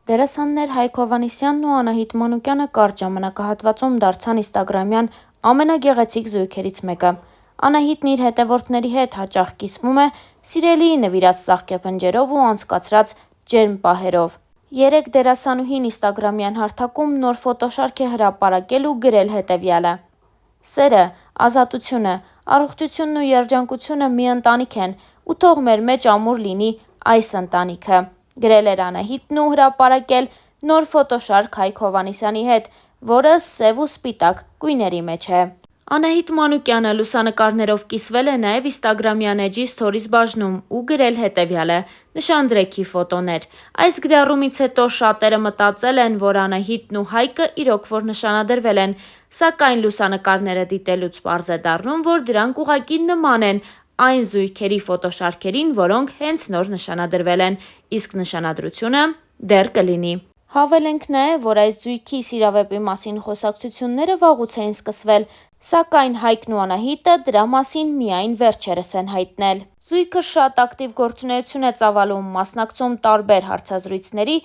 Դերասաններ Հայկ Հովհաննիսյանն ու Անահիտ Մանուկյանը կարճ ժամանակահատվածում դարձան ինստագրամյան ամենագեղեցիկ զույգերից մեկը։ Անահիտն իր հետևորդների հետ հաճախ կիսվում է սիրելիի նվիրած ծաղկեփնջերով ու անցկացրած ջերմ պահերով։ Երեկ դերասանուհին ինստագրամյան հարթակում նոր ֆոտոշարք է հրապարակել ու գրել հետևյալը. «Սերը, ազատությունը, առողջությունն ու երջանկությունը մի ընտանիք են, ու թող մեր մեջ ամուր լինի այս ընտանիքը», գրել էր Անահիտն ու հրապարակել նոր ֆոտոշարք Հայկ Հովհաննիսյանի հետ, որը սև ու սպիտակ գույների մեջ է։ Անահիտ Մանուկյանը լուսանկարներով կիսվել է նաև ինստագրամյան էջի սթորիս բաժնում ու գրել հետևյալը. «Նշանдрեքի ֆոտոներ»։ Այս գրառումից հետո շատերը մտածել են, որ Անահիտն ու Հայկը իրոք որ նշանադրվել են, սակայն լուսանկարները դիտելուց պարզ է դառնում, որ դրանք ուղղակի նման են այն զույգերի ֆոտոշարքերին, որոնք հենց նոր նշանադրվել են, իսկ նշանադրությունը դեռ կլինի։ Հավելենք նաև, որ այս զույգի սիրավեպի մասին խոսակցությունները վաղուց էին սկսվել, սակայն Հայկն ու Անահիտը դրա մասին միայն վերջերս են հայտնել։ Զույգը շատ ակտիվ գործունեություն է ծավալում, մասնակցում տարբեր հարցազրույցների,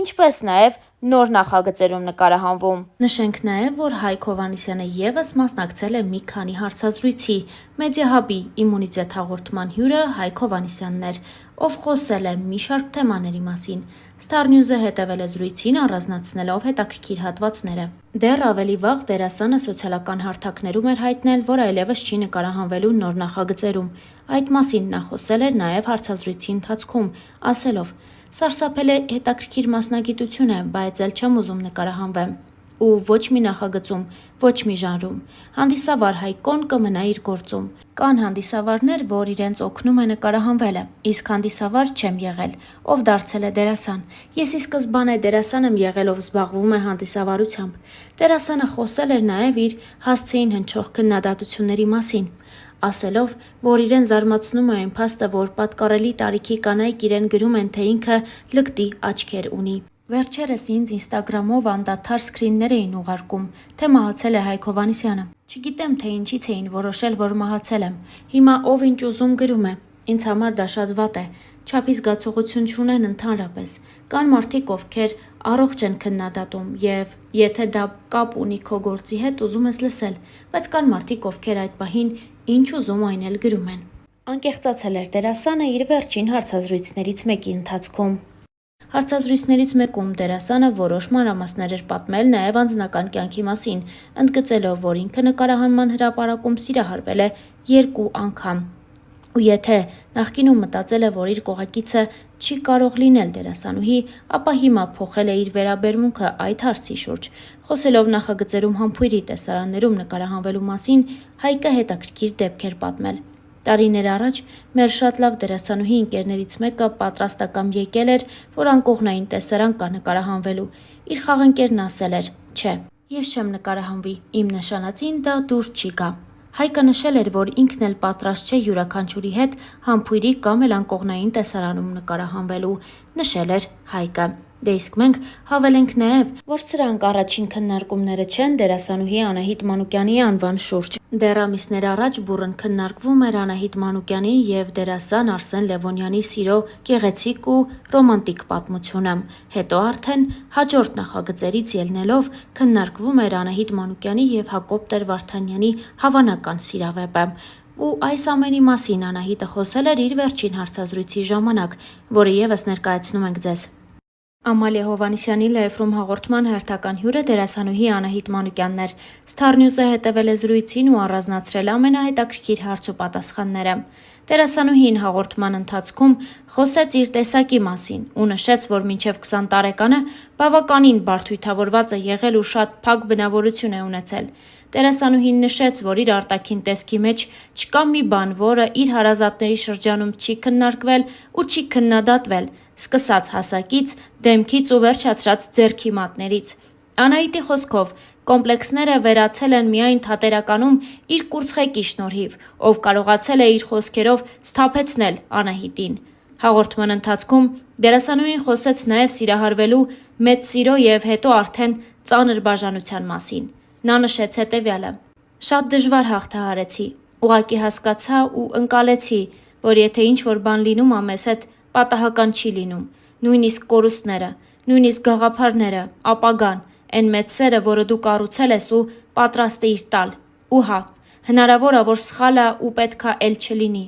ինչպես նաև նոր նախագծերում նկարահանվում։ Նշենք նաև, որ Հայկ Հովհաննիսյանը ևս մասնակցել է մի քանի հարցազրույցի։ Մեդիահաբի իմունիտետ հաղորդման հյուրը Հայկ Հովհաննիսյանն էր, ով խոսել է մի շարք թեմաների մասին։ Star News-ը հետևել է զրույցին, առանձնացնելով հետաքրքիր հատվածները։ Դեռ ավելի վաղ դերասանը սոցիալական հարթակներում էր հայտնել, որ այլևս չի նկարահանվելու նոր նախագծերում։ Այդ մասին նա խոսել էր նաև հարցազրույցի ընթացքում, ասելով. «Սարսափել է հետաքրքիր մասնագիտություն է, բայց էլ չեմ ուզում նկարահանվեմ։ Ու ոչ մի նախագծում, ոչ մի ժանրում։ Հանդիսավար Հայկոն կմնա իր գործում։ Կան հանդիսավարներ, որ իրենց օգնում է նկարահանվելը, իսկ հանդիսավար չեմ եղել, ով դարձել է դերասան։ Ես ի սկզբանե դերասան եմ եղել, ով զբաղվում է հանդիսավարությամբ»։ Դերասանը խոսել էր նաև իր հասցեին հնչող քննադատությունների մասին, ասելով, որ իրեն զարմացնում է այն փաստը, որ պատկառելի տարիքի կանայք իրեն գրում են, թե ինքը լկտի աչքեր ունի։ Վերջերս ինձ ինստագրամով անդադար սքրիններ էին ուղարկում, թե մահացել է Հայկ Հովհաննիսյանը։ Չգիտեմ, թե ինչից էին որոշել, որ մահացել եմ։ Հիմա ով ինչ ուզում գրում է։ Ինձ համար դա շատ վատ է։ Չափի զգացողություն չունեն ընդհանրապես։ Կան մարդիկ, ովքեր առողջ են քննադատում, եւ եթե դա կապ ունի քո գործի հետ, ուզում ես լսել, բայց կան մարդիկ, ովքեր այդ պահին ինչ ուզում այն էլ գրում են։ Անկեղծացել էր դերասանը իր վերջին հարցազրույցներից մեկի ընթացքում։ Հարցազրույցներից մեկում դերասանը որոշ մանրամասներ էր պատմել նաև անձնական կյանքի մասին, ընդգծելով, որ ինքը նկարահանման հրապարակում սիրահարվել է 2 անգամ։ Ու եթե նախկինում մտածել է, որ իր կողակիցը չի կարող լինել դերասանուհի, ապա հիմա փոխել է իր վերաբերմունքը այդ հարցի շուրջ։ Խոսելով նախագծերում համբույրի տեսարաններում նկարահանվելու մասին, Հայկը հետաքրքիր դեպք էր պատմել։ Տարիներ առաջ մեր շատ լավ դերասանուհի ընկերներից մեկը պատրաստակամ եկել էր, որ անկողնային տեսարան կա նկարահանվելու։ Իր խաղընկերն ասել էր. «Չէ, ես չեմ նկարահանվի, իմ նշանածին դա դուր չի գա»։ Հայկը նշել էր, որ ինքն էլ պատրաստ չէ յուրաքանչյուրի հետ համբույրի կամ էլ անկողնային տեսարանում նկարահանվելու, նշել էր Հայկը։ Դե իսկ մենք հավելենք նաև, որ սրանք առաջին քննարկումները չեն դերասանուհի Անահիտ Մանուկյանի անվան շուրջ։ Դեռ ամիսներ առաջ բուռն քննարկվում էր Անահիտ Մանուկյանի և դերասան Արսեն Լևոնյանի սիրո գեղեցիկ ու ռոմանտիկ պատմությունը։ Հետո արդեն հաջորդ նախագծերից ելնելով քննարկվում էր Անահիտ Մանուկյանի և Հակոբ Տեր-Վարդանյանի հավանական սիրավեպը։ Ու այս ամենի մասին Անահիտը խոսել էր իր վերջին հարցազրույցի ժամանակ, որը ևս ներկայացնում ենք ձեզ։ Ամալիա Հովհաննիսյանի Live-room հաղորդման հերթական հյուրը դերասանուհի Անահիտ Մանուկյանն էր։ Star News-ը հետևել է զրույցին ու առանձնացրել ամենահետաքրքիր հարց ու պատասխանները։ Դերասանուհին հաղորդման ընթացքում խոսեց իր տեսակի մասին ու նշեց, որ մինչև 20 տարեկանը բավականին բարդույթավորված է եղել ու շատ փակ բնավորություն է ունեցել։ Դերասանուհին նշեց, որ իր արտաքին տեսքի մեջ չկա մի բան, որը իր հարազատների շրջանում չի քննարկվել ու չի քննադատվել, սկսած հասակից, դեմքից ու վերջացրած ձեռքի մատներից։ Անահիտի խոսքով, կոմպլեքսները վերացել են միայն Թատերականում իր կուրծխեկի շնորհիվ, ով կարողացել է իր խոսքերով սթափեցնել Անահիտին։ Հաղորդման ընթացքում դերասանուհին խոսեց նաև սիրահարվելու մեծ սիրո և հետո արդեն ծանր բաժանության մասին։ Նա նշեց հետևյալը. «Շատ դժվար հաղթահարեցի, ուղղակի հասկացա ու ընկալեցի, որ եթե ինչ-որ բան լինում ա մեզ հետ, պատահական չի լինում, նույնիսկ կորուստները։ նույնիսկ գաղափարները, ապագան, այն մեծ սերը, որը դու կառուցել ես ու պատրաստ էիր տալ։ Ու հա, հնարավոր է, որ սխալ է ու պետքա էլ չլինի։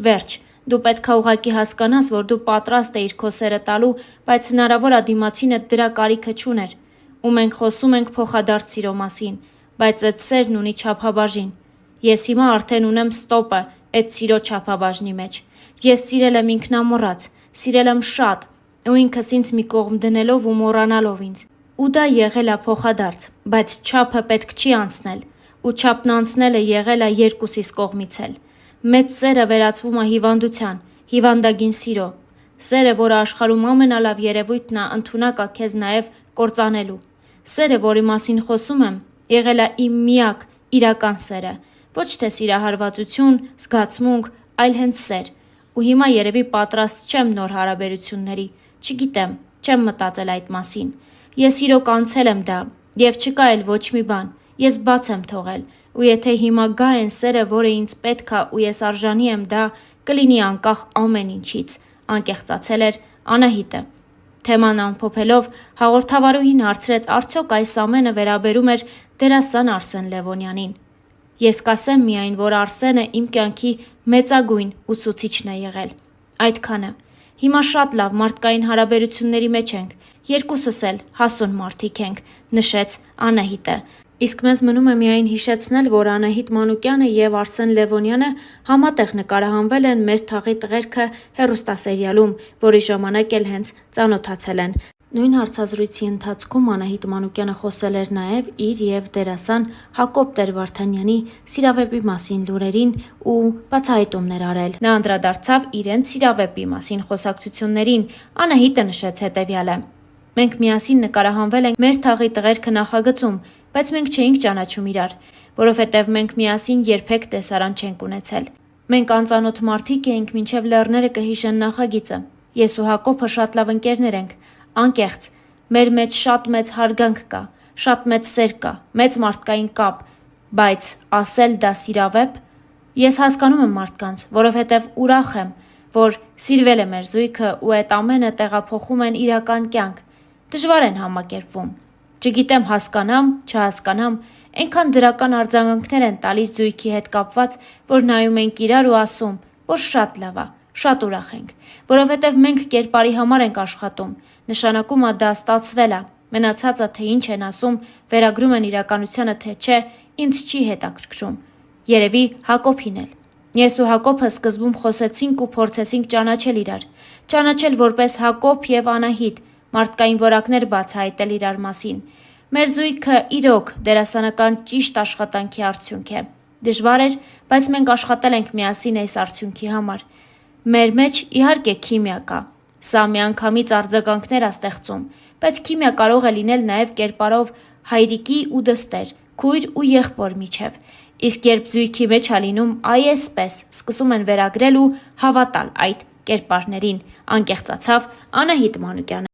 Վերջ, դու պետքա ուղղակի հասկանաս, որ դու պատրաստ էիր քո սերը տալու, բայց հնարավոր է դիմացինդ դրա կարիքը չուներ։ Ու մենք խոսում ենք փոխադարձ սիրո մասին, բայց այդ սերն ունի չափաբաժին։ Ես հիմա արդեն ունեմ ստոպը այդ սիրո չափաբաժնի մեջ։ Ես սիրել եմ ինքնամոռաց, սիրել եմ շատ, ու ինքս ինձ մի կողմ դնելով ու մոռանալով ինձ։ Ու դա եղել է փոխադարձ, բայց չափը պետք չի անցնել, ու չափն անցնելը եղել է երկուսիս կողմից էլ։ Մեծ սերը վերածվում է հիվանդության, հիվանդագին սիրո։ Սերը, որը աշխարհում ամենալավ երևույթն է, ընդունակ է քեզ նաև կործանելու։ Սերը, որի մասին խոսում եմ, եղել է իմ միակ իրական սերը, ոչ թե սիրահարվածություն, զգացմունք, այլ հենց սեր։ Ու հիմա երևի պատրաստ չեմ նոր հարաբերությունների, չգիտեմ, չեմ մտածել այդ մասին։ Ես իրոք անցել եմ դա, եւ չկա էլ ոչ մի բան, ես բաց եմ թողել, ու եթե հիմա գա այն սերը, որը ինձ պետք է ու ես արժանի եմ դա, կլինի անկախ ամեն ինչից, անկեղծացել էր Անահիտը։ Թեման ամփոփելով հաղորդավարուհին հարցրեց, արդյոք այս ամենը վերաբերում էր դերասան Արսեն Լևոնյանին։ Ես կասեմ միայն, որ Արսենը իմ կյանքի մեծագույն ուսուցիչն է եղել։ Այդքանը։ Հիմա շատ լավ մարդկային հարաբերությունների մեջ ենք, երկուսս էլ հասուն մարդիկ ենք, նշեց Անահիտը։ Իսկ մեզ մնում է միայն հիշեցնել, որ Անահիտ Մանուկյանը եւ Արսեն Լևոնյանը համատեղ նկարահանվել են «Մեր թաղի տղերքը» հեռուստասերիալում, որի ժամանակ էլ հենց ծանոթացել են։ Նույն հարցազրույցի ընթացքում Անահիտ Մանուկյանը խոսել էր նաև իր եւ դերասան Հակոբ Տեր-Վարդանյանի սիրավեպի մասին լուրերին ու բացահայտումներ արել։ Նա անդրադարձավ իրենց սիրավեպի մասին խոսակցություններին։ Անահիտը նշեց հետևյալը. «Մենք միասին նկարահանվել ենք «Մեր թաղի տղերքը» նախագծում, բայց մենք չէինք ճանաչում իրար, որովհետև մենք միասին երբեք տեսարան չենք ունեցել։ Մենք անծանոթ մարդիկ էինք, մինչև լեռները կհիշեն նախագիծը։ Ես ու Հակոբը շատ լավ ընկերներ ենք, անկեղծ, մեր մեջ շատ մեծ հարգանք կա, շատ մեծ սեր կա, մեծ մարդկային կապ, բայց ասել դա սիրավեպ։ Ես հասկանում եմ մարդկանց, որովհետև ուրախ եմ, որ սիրվել է մեր զույգը ու այդ ամենը տեղափոխում են իրական կյանք, դժվար են համակերպվում։ Չգիտեմ հասկանամ, չհասկանամ, այնքան դրական արձագանքներ են տալիս զույգի հետ կապված, որ նայում ենք իրար ու ասում, որ շատ լավ է, շատ ուրախ ենք, որովհետև մենք կերպարի համար ենք աշխատում, նշանակում է դա ստացվել է, մնացածը թե ինչ են ասում, վերագրում են իրականությանը թե չէ, ինձ չի հետաքրքրում։ Երևի Հակոբին էլ։ Ես ու Հակոբը սկզբում խոսեցինք ու փորձեցինք ճանաչել իրար, ճանաչել որպես Հակոբ եւ Անահիտ, մարդկային որակներ բացահայտել իրար մասին։ Մեր զույգը իրոք դերասանական ճիշտ աշխատանքի արդյունք է։ Դժվար էր, բայց մենք աշխատել ենք միասին այս արդյունքի համար։ Մեր մեջ իհարկե քիմիա կա։ Սա միանգամից արձագանքներ է ստեղծում, բայց քիմիա կարող է լինել նաև կերպարով հայրիկի ու դստեր, քույր ու եղբոր միջև։ Իսկ երբ զույգի մեջ է լինում այսպես, սկսում են վերագրել ու հավատալ այդ կերպարներին, անկեղծացավ Անահիտ Մանուկյանը։